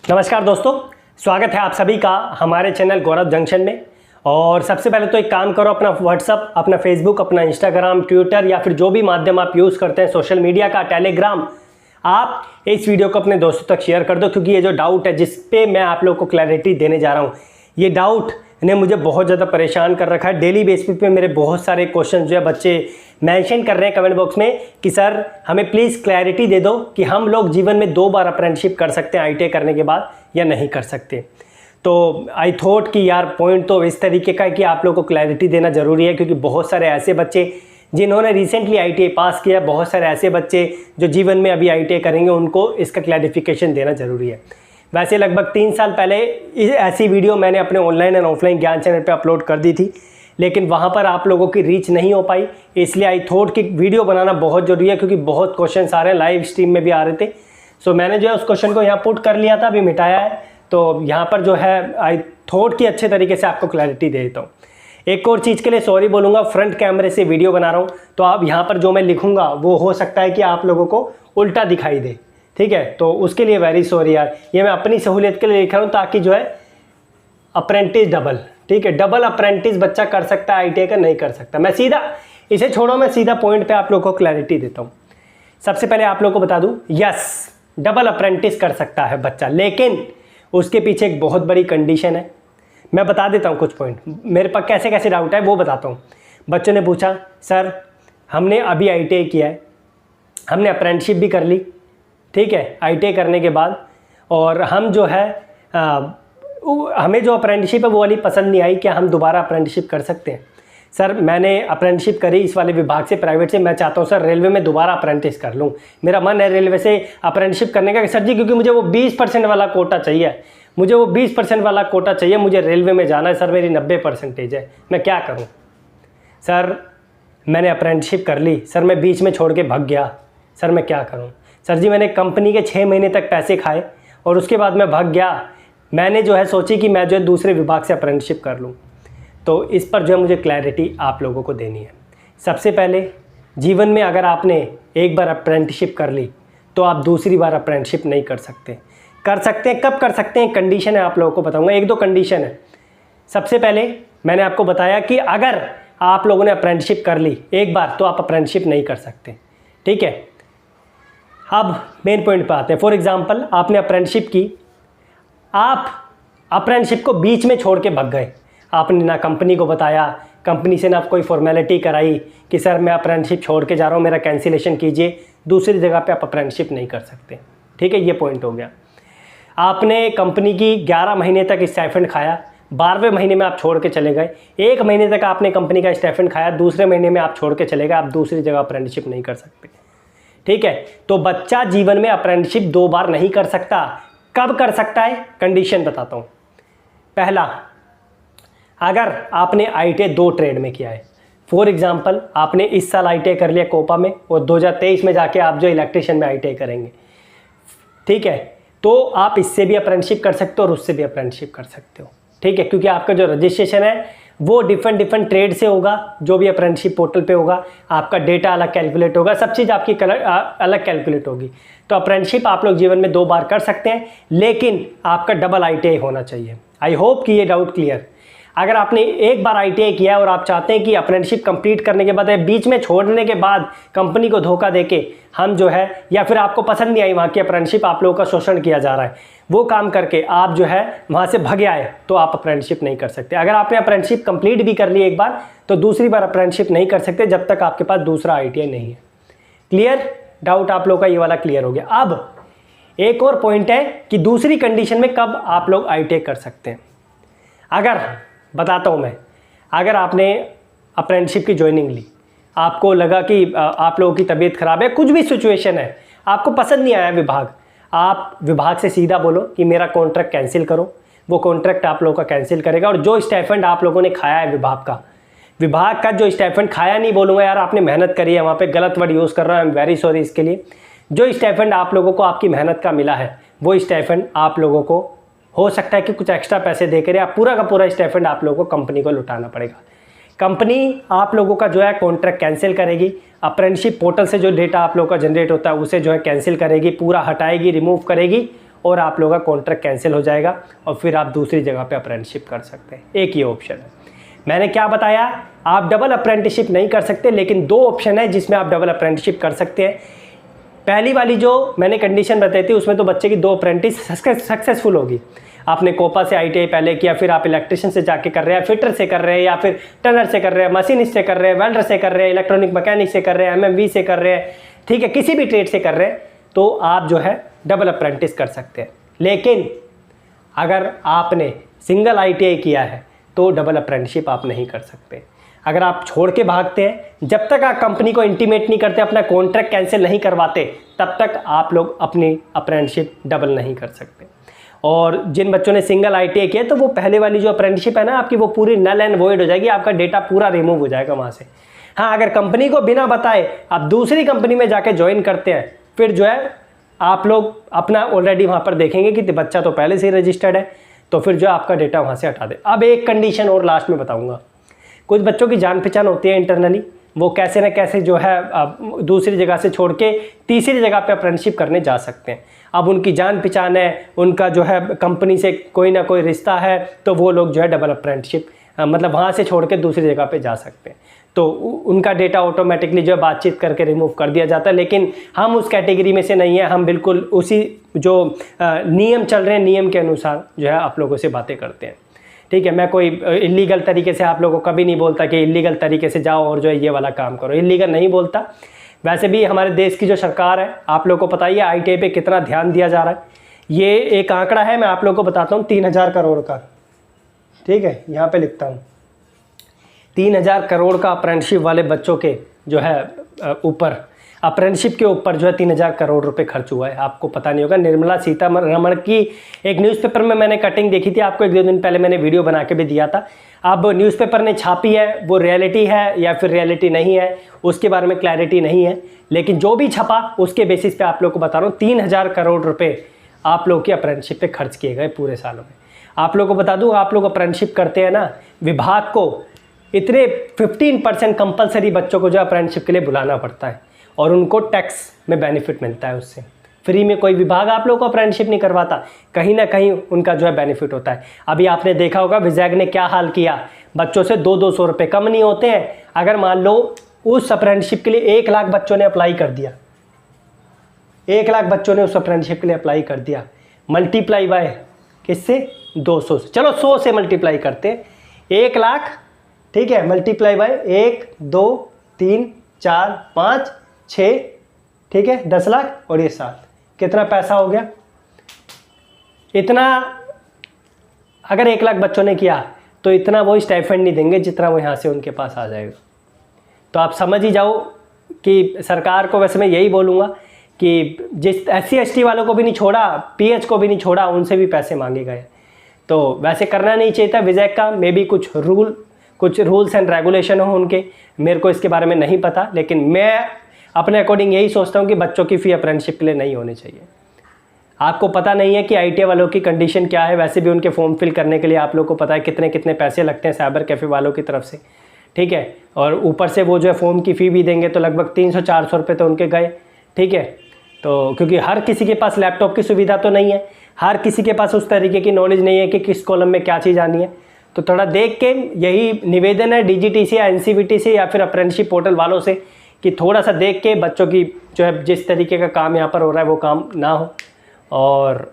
नमस्कार दोस्तों, स्वागत है आप सभी का हमारे चैनल गौरव जंक्शन में। और सबसे पहले तो एक काम करो, अपना व्हाट्सअप, अपना फेसबुक, अपना इंस्टाग्राम, ट्विटर या फिर जो भी माध्यम आप यूज़ करते हैं सोशल मीडिया का, टेलीग्राम, आप इस वीडियो को अपने दोस्तों तक शेयर कर दो। क्योंकि ये जो डाउट है जिस पे मैं आप लोगों को क्लैरिटी देने जा रहा हूँ, ये डाउट ने मुझे बहुत ज़्यादा परेशान कर रखा है। डेली बेसिस पे मेरे बहुत सारे क्वेश्चन जो है बच्चे मेंशन कर रहे हैं कमेंट बॉक्स में कि सर हमें प्लीज़ क्लैरिटी दे दो कि हम लोग जीवन में 2 बार अप्रेंटिसशिप कर सकते हैं आईटीआई करने के बाद या नहीं कर सकते। तो आई थॉट कि यार पॉइंट तो इस तरीके का है कि आप लोगों को क्लैरिटी देना ज़रूरी है। क्योंकि बहुत सारे ऐसे बच्चे जिन्होंने रिसेंटली आईटीआई पास किया, बहुत सारे ऐसे बच्चे जो जीवन में अभी आईटीआई करेंगे, उनको इसका क्लैरिफिकेशन देना ज़रूरी है। वैसे लगभग 3 साल पहले ऐसी वीडियो मैंने अपने ऑनलाइन एंड ऑफलाइन ज्ञान चैनल पे अपलोड कर दी थी, लेकिन वहाँ पर आप लोगों की रीच नहीं हो पाई। इसलिए आई थॉट कि वीडियो बनाना बहुत ज़रूरी है, क्योंकि बहुत क्वेश्चन आ रहे हैं, लाइव स्ट्रीम में भी आ रहे थे। सो मैंने जो है उस क्वेश्चन को यहाँ पुट कर लिया था, अभी मिटाया है। तो यहाँ पर जो है आई थॉट कि अच्छे तरीके से आपको क्लैरिटी दे देता हूँ। एक और चीज़ के लिए सॉरी बोलूँगा, फ्रंट कैमरे से वीडियो बना रहा हूँ तो आप यहाँ पर जो मैं लिखूँगा वो हो सकता है कि आप लोगों को उल्टा दिखाई दे, ठीक है। तो उसके लिए वेरी सॉरी यार, ये मैं अपनी सहूलियत के लिए लिख रहा हूँ ताकि जो है अप्रेंटिस डबल, ठीक है, डबल अप्रेंटिस बच्चा कर सकता है आईटीआई का, नहीं कर सकता। मैं सीधा इसे छोड़ो, मैं सीधा पॉइंट पे आप लोगों को क्लैरिटी देता हूँ। सबसे पहले आप लोगों को बता दूँ, यस डबल अप्रेंटिस कर सकता है बच्चा, लेकिन उसके पीछे एक बहुत बड़ी कंडीशन है। मैं बता देता हूँ कुछ पॉइंट, मेरे पास कैसे कैसे डाउट है वो बताता हूँ। बच्चों ने पूछा सर हमने अभी आईटीआई किया है, हमने अप्रेंटिसशिप भी कर ली, ठीक है, आईटीआई करने के बाद, और हम जो है हमें जो अप्रेंटिसशिप है वो वाली पसंद नहीं आई, क्या हम दोबारा अप्रेंटिसशिप कर सकते हैं? सर मैंने अप्रेंटिसशिप करी इस वाले विभाग से, प्राइवेट से, मैं चाहता हूँ सर रेलवे में दोबारा अप्रेंटिस कर लूँ, मेरा मन है रेलवे से अप्रेंटिसशिप करने का सर जी, क्योंकि मुझे वो 20% वाला कोटा चाहिए, मुझे वो 20% वाला कोटा चाहिए, मुझे रेलवे में जाना है सर, मेरी 90% है, मैं क्या करूँ? सर मैंने अप्रेंटिसशिप कर ली सर, मैं बीच में छोड़ के भाग गया, सर मैं क्या करूँ? सर जी मैंने कंपनी के 6 महीने तक पैसे खाए और उसके बाद मैं भाग गया, मैंने जो है सोची कि मैं जो है दूसरे विभाग से अप्रेंटिसशिप कर लूँ। तो इस पर जो है मुझे क्लैरिटी आप लोगों को देनी है। सबसे पहले जीवन में अगर आपने एक बार अप्रेंटिसशिप कर ली तो आप दूसरी बार अप्रेंटिसशिप नहीं कर सकते। कर सकते हैं, कब कर सकते हैं? कंडीशन है, आप लोगों को बताऊँगा, 1-2 कंडीशन है। सबसे पहले मैंने आपको बताया कि अगर आप लोगों ने अप्रेंटिसशिप कर ली एक बार तो आप अप्रेंटिसशिप नहीं कर सकते, ठीक है। अब मेन पॉइंट पर आते हैं। फॉर एग्जांपल आपने अप्रेंटिसशिप की, आप अप्रेंटिसशिप को बीच में छोड़ के भाग गए, आपने ना कंपनी को बताया, कंपनी से ना कोई फॉर्मेलिटी कराई कि सर मैं अप्रेंटिसशिप छोड़ के जा रहा हूँ, मेरा कैंसिलेशन कीजिए, दूसरी जगह पे आप अप्रेंटिसशिप नहीं कर सकते, ठीक है। ये पॉइंट हो गया। आपने कंपनी की 11 महीने तक स्टाइपेंड खाया, 12वें महीने में आप छोड़ के चले गए, 1 महीने तक आपने कंपनी का स्टाइपेंड खाया, दूसरे महीने में आप छोड़ के चले गए, आप दूसरी जगह अप्रेंटिसशिप नहीं कर सकते, ठीक है। तो बच्चा जीवन में अप्रेंटिसशिप 2 बार नहीं कर सकता। कब कर सकता है? कंडीशन बताता हूँ। पहला, अगर आपने आईटीआई 2 ट्रेड में किया है, फॉर एग्जांपल आपने इस साल आईटीआई कर लिया कोपा में और 2023 में जाके आप जो इलेक्ट्रिशियन में आईटीआई करेंगे, ठीक है, तो आप इससे भी अप्रेंटिसशिप कर सकते हो और उससे भी अप्रेंटिसशिप कर सकते हो, ठीक है। क्योंकि आपका जो रजिस्ट्रेशन है वो डिफरेंट ट्रेड से होगा, जो भी अप्रेंटिसशिप पोर्टल पे होगा, आपका डेटा अलग कैलकुलेट होगा, सब चीज़ आपकी अलग कैलकुलेट होगी। तो अप्रेंटिसशिप आप लोग जीवन में 2 बार कर सकते हैं, लेकिन आपका डबल आईटीआई होना चाहिए। आई होप कि ये डाउट क्लियर। अगर आपने एक बार आईटीआई किया है और आप चाहते हैं कि अप्रेंटिसशिप कंप्लीट करने के बाद बीच में छोड़ने के बाद कंपनी को धोखा देके हम जो है, या फिर आपको पसंद नहीं आई वहाँ की अप्रेंटिसशिप, आप लोगों का शोषण किया जा रहा है, वो काम करके आप जो है वहाँ से भाग आए, तो आप अप्रेंटिसशिप नहीं कर सकते। अगर आपने अप्रेंटिसशिप कंप्लीट भी कर ली एक बार तो दूसरी बार अप्रेंटिसशिप नहीं कर सकते जब तक आपके पास दूसरा आईटीआई नहीं है। क्लियर? डाउट आप लोगों का ये वाला क्लियर हो गया। अब एक और पॉइंट है कि दूसरी कंडीशन में कब आप लोग आईटीआई कर सकते हैं। अगर बताता हूँ मैं, अगर आपने अप्रेंटिसशिप की ज्वाइनिंग ली, आपको लगा कि आप लोगों की तबीयत खराब है, कुछ भी सिचुएशन है, आपको पसंद नहीं आया विभाग, आप विभाग से सीधा बोलो कि मेरा कॉन्ट्रैक्ट कैंसिल करो, वो कॉन्ट्रैक्ट आप लोगों का कैंसिल करेगा। और जो स्टाइपेंड आप लोगों ने खाया है विभाग का जो स्टाइपेंड खाया नहीं बोलूँगा यार, आपने मेहनत करी है, वहाँ पे गलत वर्ड यूज़ कर रहा हूँ, आई एम वेरी सॉरी इसके लिए। जो स्टाइपेंड आप लोगों को आपकी मेहनत का मिला है, वो स्टाइपेंड आप लोगों को हो सकता है कि कुछ एक्स्ट्रा पैसे देकर या पूरा का पूरा स्टाइपेंड आप लोगों को कंपनी को लुटाना पड़ेगा। कंपनी आप लोगों का जो है कॉन्ट्रैक्ट कैंसिल करेगी, अप्रेंटिसशिप पोर्टल से जो डेटा आप लोगों का जनरेट होता है उसे जो है कैंसिल करेगी, पूरा हटाएगी, रिमूव करेगी और आप लोगों का कॉन्ट्रैक्ट कैंसिल हो जाएगा और फिर आप दूसरी जगह पे अप्रेंटिसशिप कर सकते हैं। एक ये ऑप्शन है। मैंने क्या बताया, आप डबल अप्रेंटिसशिप नहीं कर सकते, लेकिन 2 ऑप्शन है जिसमें आप डबल अप्रेंटिसशिप कर सकते हैं। पहली वाली जो मैंने कंडीशन बताई थी उसमें तो बच्चे की 2 अप्रेंटिस सक्सेसफुल होगी। आपने कोपा से ITI पहले किया, फिर आप इलेक्ट्रिशियन से जाके कर रहे हैं, फिटर से कर रहे हैं, या फिर टनर से कर रहे हैं, मशीनिस्ट से कर रहे हैं, वेल्डर से कर रहे हैं, इलेक्ट्रॉनिक मैकेनिक से कर रहे हैं, MMV से कर रहे हैं, ठीक है, किसी भी ट्रेड से कर रहे हैं, तो आप जो है डबल अप्रेंटिस कर सकते हैं। लेकिन अगर आपने सिंगल ITI किया है तो डबल अप्रेंटिसशिप आप नहीं कर सकते। अगर आप छोड़ के भागते हैं, जब तक आप कंपनी को इंटीमेट नहीं करते, अपना कॉन्ट्रैक्ट कैंसिल नहीं करवाते, तब तक आप लोग अपनी अप्रेंटिसशिप डबल नहीं कर सकते। और जिन बच्चों ने सिंगल ITI किया तो वो पहले वाली जो अप्रेंटिसशिप है ना आपकी, वो पूरी नल एंड वॉइड हो जाएगी, आपका डेटा पूरा रिमूव हो जाएगा वहाँ से। हाँ, अगर कंपनी को बिना बताए आप दूसरी कंपनी में जाके ज्वाइन करते हैं, फिर जो है आप लोग अपना ऑलरेडी वहाँ पर देखेंगे कि बच्चा तो पहले से ही रजिस्टर्ड है, तो फिर जो आपका डेटा वहाँ से हटा दे। अब एक कंडीशन और लास्ट में बताऊँगा। कुछ बच्चों की जान पहचान होती है इंटरनली, वो कैसे न कैसे जो है दूसरी जगह से छोड़ के तीसरी जगह पे अप्रेंटिसशिप करने जा सकते हैं। अब उनकी जान पहचान है, उनका जो है कंपनी से कोई ना कोई रिश्ता है, तो वो लोग जो है डबल अप्रेंटिसशिप मतलब वहाँ से छोड़ के दूसरी जगह पे जा सकते हैं। तो उनका डेटा ऑटोमेटिकली जो है बातचीत करके रिमूव कर दिया जाता है। लेकिन हम उस कैटेगरी में से नहीं है, हम बिल्कुल उसी जो नियम चल रहे हैं, नियम के अनुसार जो है आप लोगों से बातें करते हैं, ठीक है। मैं कोई इलीगल तरीके से आप लोगों को कभी नहीं बोलता कि इलीगल तरीके से जाओ और जो है ये वाला काम करो, इलीगल नहीं बोलता। वैसे भी हमारे देश की जो सरकार है, आप लोगों को पता ही है ITI पे कितना ध्यान दिया जा रहा है। ये एक आंकड़ा है, मैं आप लोगों को बताता हूँ, 3000 करोड़ का, ठीक है, यहाँ पे लिखता हूँ 3000 करोड़ का अप्रेंटिसशिप वाले बच्चों के जो है ऊपर, अप्रेंटिसशिप के ऊपर जो है 3000 करोड़ रुपए खर्च हुआ है। आपको पता नहीं होगा, निर्मला सीतारमण की एक न्यूज़पेपर में मैंने कटिंग देखी थी, आपको 1-2 दिन पहले मैंने वीडियो बना के भी दिया था। अब न्यूज़पेपर ने छापी है, वो रियलिटी है या फिर रियलिटी नहीं है, उसके बारे में क्लैरिटी नहीं है, लेकिन जो भी छपा उसके बेसिस पे आप लोग को बता रहा हूँ, 3000 करोड़ रुपए आप लोग की अप्रेंटिसशिप पे खर्च किए गए पूरे सालों में। आप लोग को बता दूँ, आप लोग अप्रेंटिसशिप करते हैं ना, विभाग को इतने 15% कंपलसरी बच्चों को जो अप्रेंटिसशिप के लिए बुलाना पड़ता है और उनको टैक्स में बेनिफिट मिलता है उससे। फ्री में कोई विभाग आप लोगों को अप्रेंटिसशिप नहीं करवाता, कहीं ना कहीं उनका जो है बेनिफिट होता है। अभी आपने देखा होगा विजैग ने क्या हाल किया, बच्चों से 200 रुपये कम नहीं होते हैं। अगर मान लो उस अप्रेंटिसशिप के लिए 1 लाख बच्चों ने अप्लाई कर दिया, 1 लाख बच्चों ने उस अप्रेंटिसशिप के लिए अप्लाई कर दिया, मल्टीप्लाई बाय किससे, 200 से, चलो 100 से मल्टीप्लाई करते हैं, 1 लाख, ठीक है, मल्टीप्लाई बाय 1, 2, 3, 4, 5, 6, ठीक है, 10 लाख और ये 7, कितना पैसा हो गया। इतना अगर 1 लाख बच्चों ने किया तो इतना वो स्टाइपेंड नहीं देंगे जितना वो यहाँ से उनके पास आ जाएगा। तो आप समझ ही जाओ कि सरकार को, वैसे मैं यही बोलूँगा कि जिस SC ST वालों को भी नहीं छोड़ा, PH को भी नहीं छोड़ा, उनसे भी पैसे मांगे गए। तो वैसे करना नहीं चाहिए था विजैग का, मे बी कुछ रूल्स एंड रेगुलेशन हो उनके, मेरे को इसके बारे में नहीं पता, लेकिन मैं अपने अकॉर्डिंग यही सोचता हूँ कि बच्चों की फ़ी अप्रेंटिसशिप के लिए नहीं होनी चाहिए। आपको पता नहीं है कि ITI वालों की कंडीशन क्या है, वैसे भी उनके फॉर्म फिल करने के लिए आप लोग को पता है कितने कितने पैसे लगते हैं साइबर कैफ़े वालों की तरफ से, ठीक है। और ऊपर से वो जो है फॉर्म की फ़ी भी देंगे तो लगभग 300-400 रुपये तो उनके गए, ठीक है। तो क्योंकि हर किसी के पास लैपटॉप की सुविधा तो नहीं है, हर किसी के पास उस तरीके की नॉलेज नहीं है कि किस कॉलम में क्या चीज़ आनी है। तो थोड़ा देख के यही निवेदन है DGT से या NCVT से या फिर अप्रेंटिसशिप पोर्टल वालों से कि थोड़ा सा देख के बच्चों की जो है जिस तरीके का काम यहाँ पर हो रहा है वो काम ना हो। और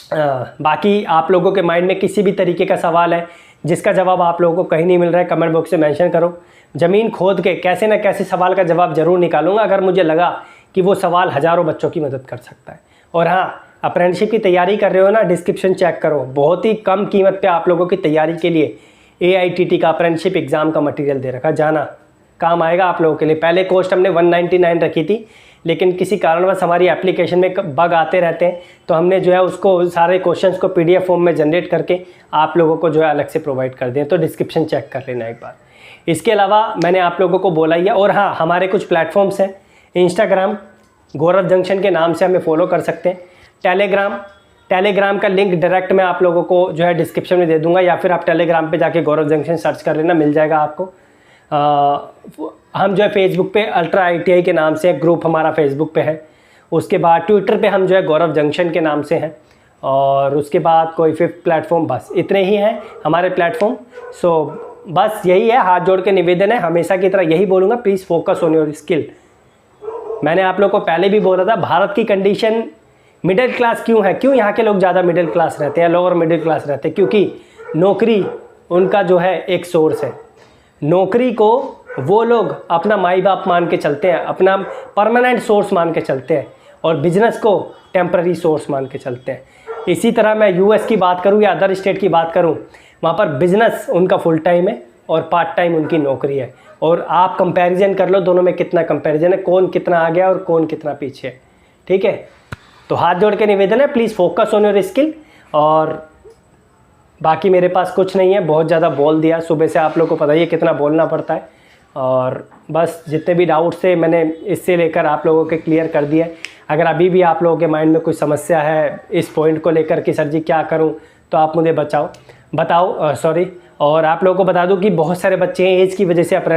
बाकी आप लोगों के माइंड में किसी भी तरीके का सवाल है जिसका जवाब आप लोगों को कहीं नहीं मिल रहा है, कमेंट बॉक्स में मेंशन करो। ज़मीन खोद के कैसे ना कैसे सवाल का जवाब ज़रूर निकालूंगा अगर मुझे लगा कि वो सवाल हज़ारों बच्चों की मदद कर सकता है। और हाँ, अप्रेंटिसशिप की तैयारी कर रहे हो ना, डिस्क्रिप्शन चेक करो, बहुत ही कम कीमत पे आप लोगों की तैयारी के लिए AITT का अप्रेंटिसशिप एग्ज़ाम का मटेरियल दे रखा, जाना काम आएगा आप लोगों के लिए। पहले कॉस्ट हमने 199 रखी थी, लेकिन किसी कारणवश हमारी एप्लीकेशन में बग आते रहते हैं, तो हमने जो है उसको सारे क्वेश्चंस को PDF फॉर्म में जनरेट करके आप लोगों को जो है अलग से प्रोवाइड कर दें। तो डिस्क्रिप्शन चेक कर लेना एक बार। इसके अलावा मैंने आप लोगों को बोला ही है। और हाँ, हमारे कुछ प्लेटफॉर्म्स हैं, इंस्टाग्राम गौरव जंक्शन के नाम से हमें फॉलो कर सकते हैं, टेलीग्राम का लिंक डायरेक्ट मैं आप लोगों को जो है डिस्क्रिप्शन में दे दूंगा, या फिर आप टेलीग्राम पे जाके गौरव जंक्शन सर्च कर लेना, मिल जाएगा आपको। हम जो है फेसबुक पे अल्ट्रा ITI के नाम से ग्रुप हमारा फेसबुक पे है, उसके बाद ट्विटर पे हम जो है गौरव जंक्शन के नाम से हैं, और उसके बाद कोई फिफ्थ प्लेटफॉर्म, बस इतने ही हैं हमारे प्लेटफॉर्म। सो बस यही है, हाथ जोड़ के निवेदन है, हमेशा की तरह यही बोलूँगा, please focus on your skill. मैंने आप लोग को पहले भी बोला था, भारत की कंडीशन मिडिल क्लास क्यों है, क्यों यहाँ के लोग ज़्यादा मिडिल क्लास रहते हैं, लोअर मिडिल क्लास रहते हैं, क्योंकि नौकरी उनका जो है एक सोर्स है। नौकरी को वो लोग अपना माई बाप मान के चलते हैं, अपना परमानेंट सोर्स मान के चलते हैं, और बिजनेस को टेम्पररी सोर्स मान के चलते हैं। इसी तरह मैं यूएस की बात करूं या अदर स्टेट की बात करूं, वहाँ पर बिजनेस उनका फुल टाइम है और पार्ट टाइम उनकी नौकरी है। और आप कंपैरिजन कर लो दोनों में कितना कंपैरिजन है, कौन कितना आगे है और कौन कितना पीछे है। ठीक है, तो हाथ जोड़ के निवेदन है, please focus on your skill. और बाकी मेरे पास कुछ नहीं है, बहुत ज़्यादा बोल दिया सुबह से, आप लोग को पता ही है कितना बोलना पड़ता है। और बस जितने भी डाउट्स थे मैंने इससे लेकर आप लोगों के क्लियर कर दिए। अगर अभी भी आप लोगों के माइंड में कोई समस्या है इस पॉइंट को लेकर कि सर जी क्या करूं, तो आप मुझे बताओ। और आप लोगों को बता दूं कि बहुत सारे बच्चे हैं एज की वजह से अपना